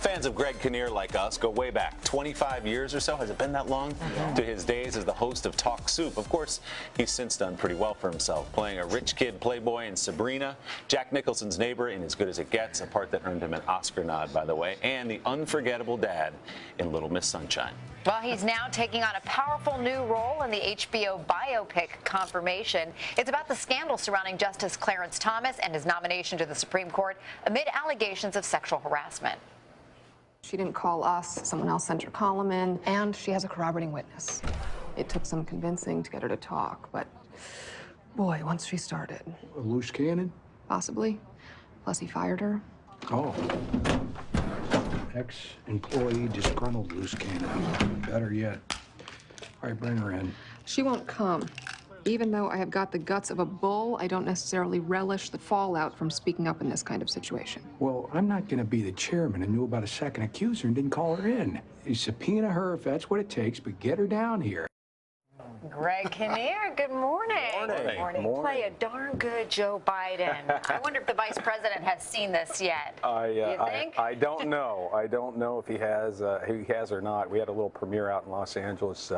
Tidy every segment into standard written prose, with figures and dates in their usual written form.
Fans of Greg Kinnear, like us, go way back 25 years or so. Has it been that long? To his days as the host of Talk Soup. Of course, he's since done pretty well for himself, playing a rich kid playboy in Sabrina, Jack Nicholson's neighbor in As Good as It Gets, a part that earned him an Oscar nod, by the way, and the unforgettable dad in Little Miss Sunshine. Well, he's now taking on a powerful new role in the HBO biopic Confirmation. It's about the scandal surrounding Justice Clarence Thomas and his nomination to the Supreme Court amid allegations of sexual harassment. She didn't call us, someone else sent her column in, and she has a corroborating witness. It took some convincing to get her to talk, but boy, once she started. A loose cannon? Possibly. Plus he fired her. Oh. Ex-employee disgruntled loose cannon. Better yet. All right, bring her in. She won't come. Even though I have got the guts of a bull, I don't necessarily relish the fallout from speaking up in this kind of situation. Well, I'm not going to be the chairman and knew about a second accuser and didn't call her in. You subpoena her if that's what it takes, but get her down here. Greg Kinnear, good morning. Morning. Morning. Play a darn good Joe Biden. I wonder if the vice president has seen this yet. You think? I don't know. I don't know if he has or not. We had a little premiere out in Los Angeles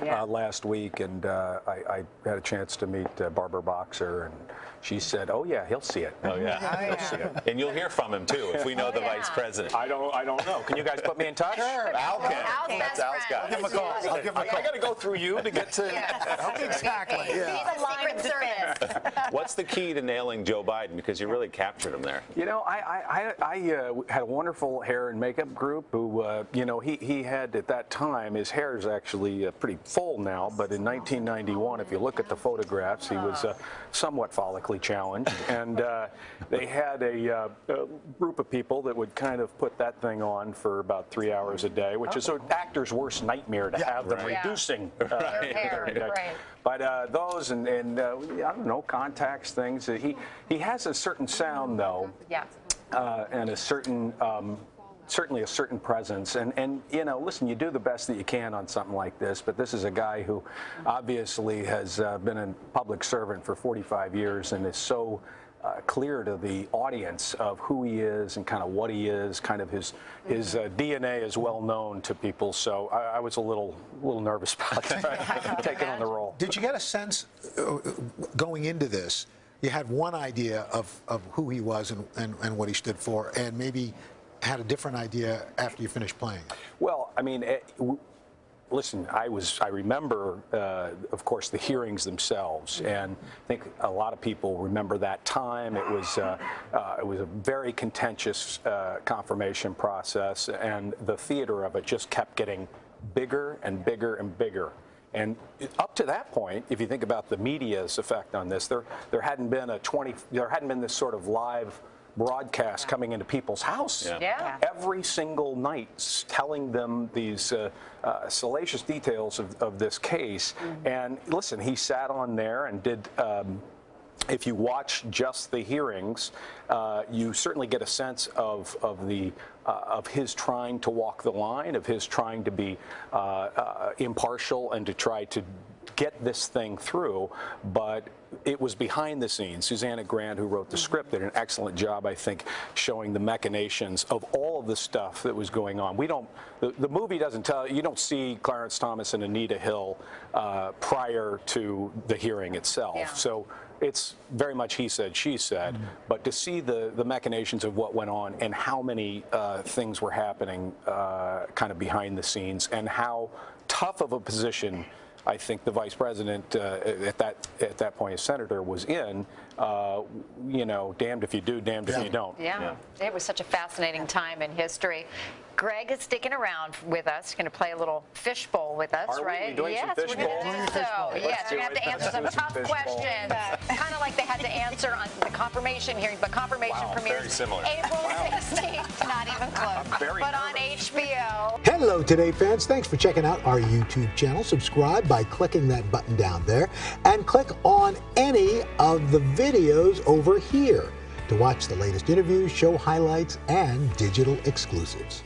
last week, and I had a chance to meet Barbara Boxer, and she said, "Oh yeah, he'll see it." Oh yeah, he'll see it. And you'll hear from him too if we know the vice president. I don't know. Can you guys put me in touch? Sure, Al can. Al's That's Al's guy. I'll give him a call. I got to go through you to get to. Exactly. He's a Secret Service. What's the key to nailing Joe Biden? Because you really captured him there. You know, I had a wonderful hair and makeup group who, he had at that time, his hair is actually pretty full now, but in 1991, if you look at the photographs, he was somewhat follically challenged, and they had a group of people that would kind of put that thing on for about 3 hours a day, which is an actor's worst nightmare to have them reducing their hair. Right. But those and I don't know, contacts, things. He has a certain sound though, and a certain. Certainly a certain presence, and you know, listen, you do the best that you can on something like this, but this is a guy who obviously has been a public servant for 45 years and is so clear to the audience of who he is and kind of what he is. Kind of his DNA is well known to people, so I was a little nervous about taking on the role. Did you get a sense going into this? You had one idea of who he was and what he stood for, and maybe had a different idea after you finished playing? Well, I mean, listen, I remember, of course, the hearings themselves, and I think a lot of people remember that time. It was a very contentious confirmation process, and the theater of it just kept getting bigger and bigger and bigger. And up to that point, if you think about the media's effect on this, there hadn't been this sort of live broadcast coming into people's house every single night, telling them these salacious details of this case. And listen, he sat on there and did. If you watch just the hearings, you certainly get a sense of his trying to walk the line, of his trying to be impartial and to try to get this thing through, but it was behind the scenes. Susanna Grant, who wrote the script, did an excellent job, I think, showing the machinations of all of the stuff that was going on. The movie doesn't tell you don't see Clarence Thomas and Anita Hill prior to the hearing itself. So it's very much he said, she said, but to see the machinations of what went on and how many things were happening kind of behind the scenes, and how tough of a position I think the vice president at that point as senator was in. You know, damned if you do, damned if you don't. It was such a fascinating time in history. Greg is sticking around with us. He's going to play a little fishbowl with us, right? Yes, we're going to do so. Yes, you're going to have to answer some tough questions, kind of like they had to answer on the confirmation hearing, but confirmation premieres April 16th. Not even close. But on HBO. Hello, Today fans. Thanks for checking out our YouTube channel. Subscribe by clicking that button down there, and click on any of the videos over here to watch the latest interviews, show highlights, and digital exclusives.